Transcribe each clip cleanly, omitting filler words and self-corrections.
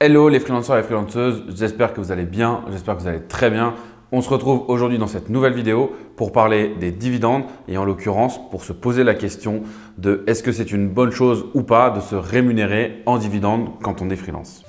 Hello les freelanceurs et les freelanceuses, j'espère que vous allez bien, j'espère que vous allez très bien. On se retrouve aujourd'hui dans cette nouvelle vidéo pour parler des dividendes et en l'occurrence pour se poser la question de est-ce que c'est une bonne chose ou pas de se rémunérer en dividendes quand on est freelance.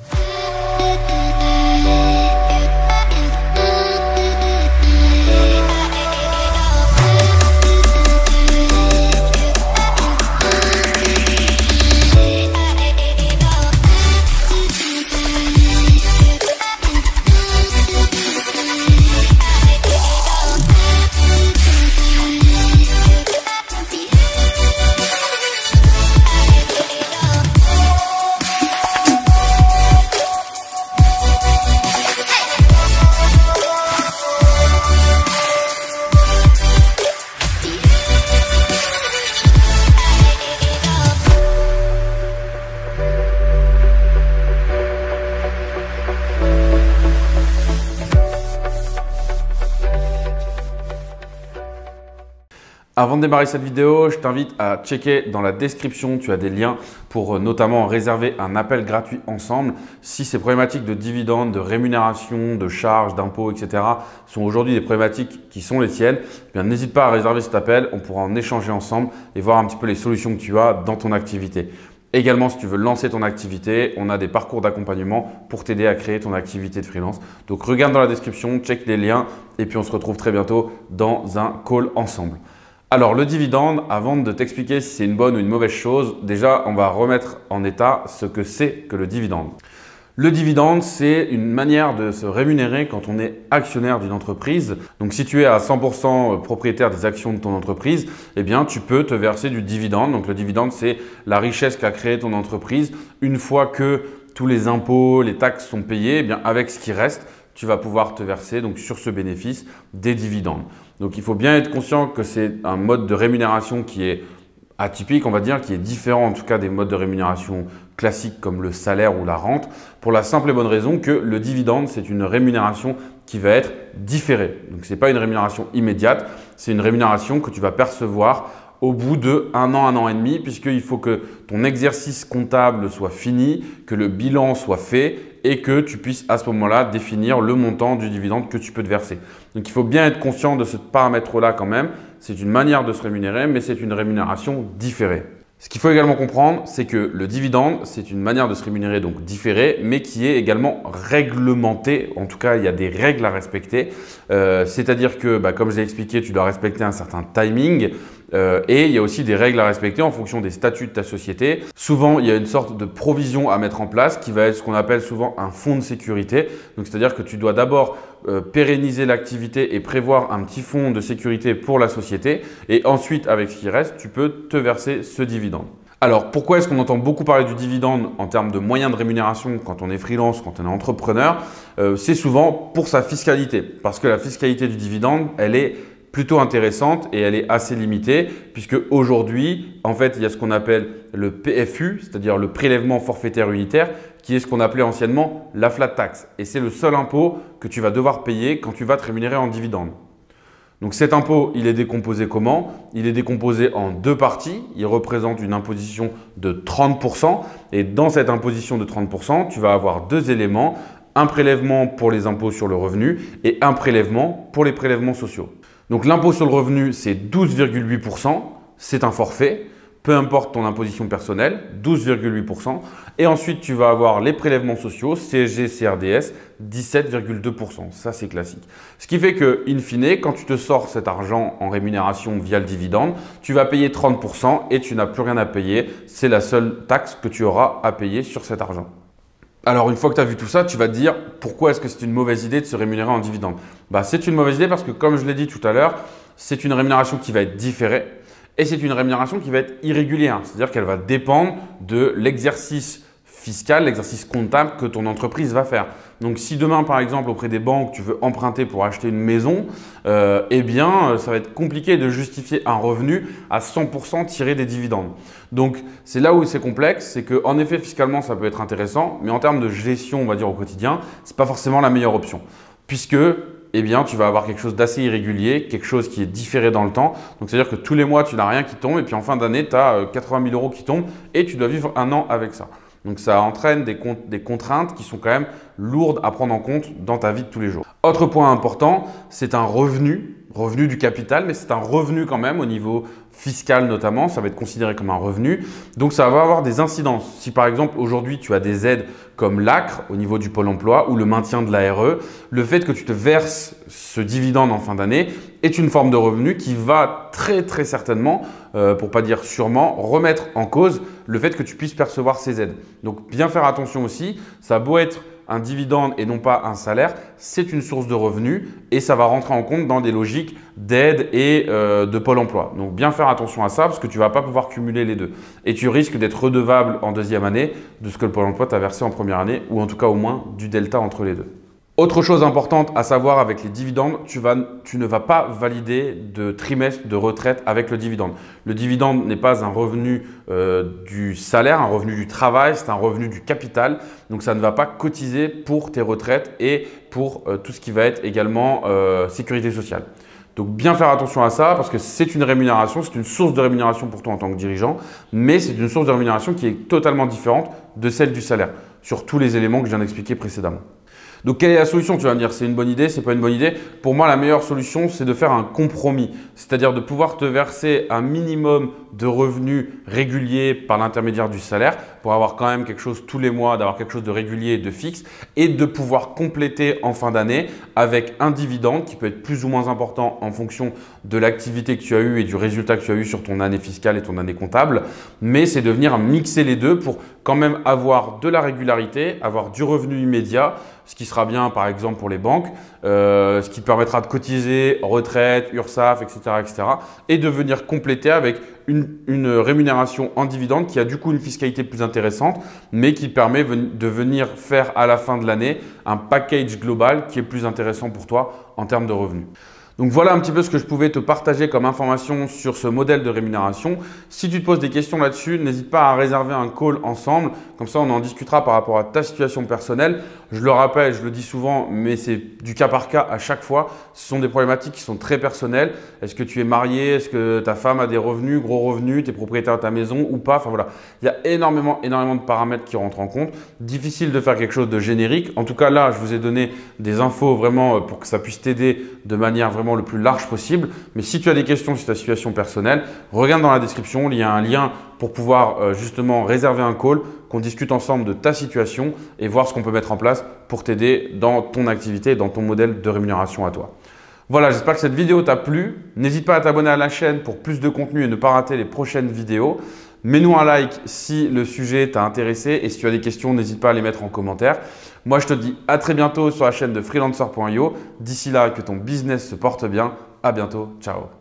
Avant de démarrer cette vidéo, je t'invite à checker dans la description, tu as des liens pour notamment réserver un appel gratuit ensemble. Si ces problématiques de dividendes, de rémunération, de charges, d'impôts, etc. sont aujourd'hui des problématiques qui sont les tiennes, eh bien n'hésite pas à réserver cet appel, on pourra en échanger ensemble et voir un petit peu les solutions que tu as dans ton activité. Également, si tu veux lancer ton activité, on a des parcours d'accompagnement pour t'aider à créer ton activité de freelance. Donc regarde dans la description, check les liens et puis on se retrouve très bientôt dans un call ensemble. Alors le dividende, avant de t'expliquer si c'est une bonne ou une mauvaise chose, déjà on va remettre en état ce que c'est que le dividende. Le dividende, c'est une manière de se rémunérer quand on est actionnaire d'une entreprise. Donc si tu es à 100% propriétaire des actions de ton entreprise, eh bien tu peux te verser du dividende. Donc le dividende, c'est la richesse qu'a créée ton entreprise. Une fois que tous les impôts, les taxes sont payés, eh bien avec ce qui reste, tu vas pouvoir te verser donc sur ce bénéfice des dividendes. Donc il faut bien être conscient que c'est un mode de rémunération qui est atypique, on va dire, qui est différent en tout cas des modes de rémunération classiques comme le salaire ou la rente, pour la simple et bonne raison que le dividende, c'est une rémunération qui va être différée. Donc ce n'est pas une rémunération immédiate, c'est une rémunération que tu vas percevoir au bout de un an et demi, puisqu'il faut que ton exercice comptable soit fini, que le bilan soit fait et que tu puisses à ce moment-là définir le montant du dividende que tu peux te verser. Donc, il faut bien être conscient de ce paramètre-là quand même. C'est une manière de se rémunérer, mais c'est une rémunération différée. Ce qu'il faut également comprendre, c'est que le dividende, c'est une manière de se rémunérer donc différée, mais qui est également réglementée. En tout cas, il y a des règles à respecter. C'est-à-dire que, comme je l'ai expliqué, tu dois respecter un certain timing. Et il y a aussi des règles à respecter en fonction des statuts de ta société. Souvent, il y a une sorte de provision à mettre en place qui va être ce qu'on appelle souvent un fonds de sécurité. Donc, c'est-à-dire que tu dois d'abord pérenniser l'activité et prévoir un petit fonds de sécurité pour la société. Et ensuite, avec ce qui reste, tu peux te verser ce dividende. Alors, pourquoi est-ce qu'on entend beaucoup parler du dividende en termes de moyens de rémunération quand on est freelance, quand on est entrepreneur? C'est souvent pour sa fiscalité. Parce que la fiscalité du dividende, elle est plutôt intéressante et elle est assez limitée puisque aujourd'hui, en fait, il y a ce qu'on appelle le PFU, c'est-à-dire le prélèvement forfaitaire unitaire, qui est ce qu'on appelait anciennement la flat tax. Et c'est le seul impôt que tu vas devoir payer quand tu vas te rémunérer en dividende. Donc cet impôt, il est décomposé comment? Il est décomposé en deux parties. Il représente une imposition de 30%. Et dans cette imposition de 30%, tu vas avoir deux éléments. Un prélèvement pour les impôts sur le revenu et un prélèvement pour les prélèvements sociaux. Donc l'impôt sur le revenu, c'est 12,8%, c'est un forfait, peu importe ton imposition personnelle, 12,8%. Et ensuite, tu vas avoir les prélèvements sociaux, CSG, CRDS, 17,2%. Ça, c'est classique. Ce qui fait que, in fine, quand tu te sors cet argent en rémunération via le dividende, tu vas payer 30% et tu n'as plus rien à payer. C'est la seule taxe que tu auras à payer sur cet argent. Alors, une fois que tu as vu tout ça, tu vas te dire pourquoi est-ce que c'est une mauvaise idée de se rémunérer en dividende? C'est une mauvaise idée parce que, comme je l'ai dit tout à l'heure, c'est une rémunération qui va être différée et c'est une rémunération qui va être irrégulière. C'est-à-dire qu'elle va dépendre de l'exercice fiscal, l'exercice comptable que ton entreprise va faire. Donc, si demain, par exemple, auprès des banques, tu veux emprunter pour acheter une maison, eh bien, ça va être compliqué de justifier un revenu à 100% tiré des dividendes. Donc, c'est là où c'est complexe, c'est qu'en effet, fiscalement, ça peut être intéressant, mais en termes de gestion, on va dire au quotidien, ce n'est pas forcément la meilleure option. Puisque eh bien, tu vas avoir quelque chose d'assez irrégulier, quelque chose qui est différé dans le temps. Donc, c'est-à-dire que tous les mois, tu n'as rien qui tombe et puis en fin d'année, tu as 80 000 € qui tombent et tu dois vivre un an avec ça. Donc ça entraîne des contraintes qui sont quand même lourdes à prendre en compte dans ta vie de tous les jours. Autre point important, c'est un revenu du capital, mais c'est un revenu quand même au niveau fiscal notamment, ça va être considéré comme un revenu. Donc ça va avoir des incidences. Si par exemple aujourd'hui tu as des aides comme l'ACRE au niveau du Pôle emploi ou le maintien de la RE, le fait que tu te verses ce dividende en fin d'année est une forme de revenu qui va très certainement, pour pas dire sûrement, remettre en cause le fait que tu puisses percevoir ces aides. Donc bien faire attention aussi, ça a beau être un dividende et non pas un salaire, c'est une source de revenus et ça va rentrer en compte dans des logiques d'aide et de Pôle emploi. Donc bien faire attention à ça parce que tu ne vas pas pouvoir cumuler les deux. Et tu risques d'être redevable en deuxième année de ce que le Pôle emploi t'a versé en première année ou en tout cas au moins du delta entre les deux. Autre chose importante à savoir avec les dividendes, tu ne vas pas valider de trimestre de retraite avec le dividende. Le dividende n'est pas un revenu du salaire, un revenu du travail, c'est un revenu du capital. Donc ça ne va pas cotiser pour tes retraites et pour tout ce qui va être également sécurité sociale. Donc bien faire attention à ça parce que c'est une rémunération, c'est une source de rémunération pour toi en tant que dirigeant, mais c'est une source de rémunération qui est totalement différente de celle du salaire sur tous les éléments que je viens d'expliquer précédemment. Donc, quelle est la solution? Tu vas me dire, c'est une bonne idée, c'est pas une bonne idée. Pour moi, la meilleure solution, c'est de faire un compromis. C'est-à-dire de pouvoir te verser un minimum de revenus réguliers par l'intermédiaire du salaire pour avoir quand même quelque chose tous les mois, d'avoir quelque chose de régulier et de fixe et de pouvoir compléter en fin d'année avec un dividende qui peut être plus ou moins important en fonction de l'activité que tu as eue et du résultat que tu as eu sur ton année fiscale et ton année comptable. Mais c'est de venir mixer les deux pour quand même avoir de la régularité, avoir du revenu immédiat, ce qui sera bien par exemple pour les banques, ce qui te permettra de cotiser, retraite, URSSAF, etc. et de venir compléter avec une rémunération en dividende qui a du coup une fiscalité plus intéressante, mais qui permet de venir faire à la fin de l'année un package global qui est plus intéressant pour toi en termes de revenus. Donc voilà un petit peu ce que je pouvais te partager comme information sur ce modèle de rémunération. Si tu te poses des questions là-dessus, n'hésite pas à réserver un call ensemble. Comme ça, on en discutera par rapport à ta situation personnelle. Je le rappelle, je le dis souvent, mais c'est du cas par cas à chaque fois. Ce sont des problématiques qui sont très personnelles. Est-ce que tu es marié? Est-ce que ta femme a des revenus, gros revenus? Tu es propriétaire de ta maison ou pas? Enfin voilà, il y a énormément de paramètres qui rentrent en compte. Difficile de faire quelque chose de générique. En tout cas, là, je vous ai donné des infos vraiment pour que ça puisse t'aider de manière vraiment le plus large possible. Mais si tu as des questions sur ta situation personnelle, regarde dans la description, il y a un lien pour pouvoir justement réserver un call, qu'on discute ensemble de ta situation et voir ce qu'on peut mettre en place pour t'aider dans ton activité et dans ton modèle de rémunération à toi. Voilà, j'espère que cette vidéo t'a plu. N'hésite pas à t'abonner à la chaîne pour plus de contenu et ne pas rater les prochaines vidéos. Mets-nous un like si le sujet t'a intéressé et si tu as des questions, n'hésite pas à les mettre en commentaire. Moi, je te dis à très bientôt sur la chaîne de freelancer.io. D'ici là, que ton business se porte bien. À bientôt. Ciao.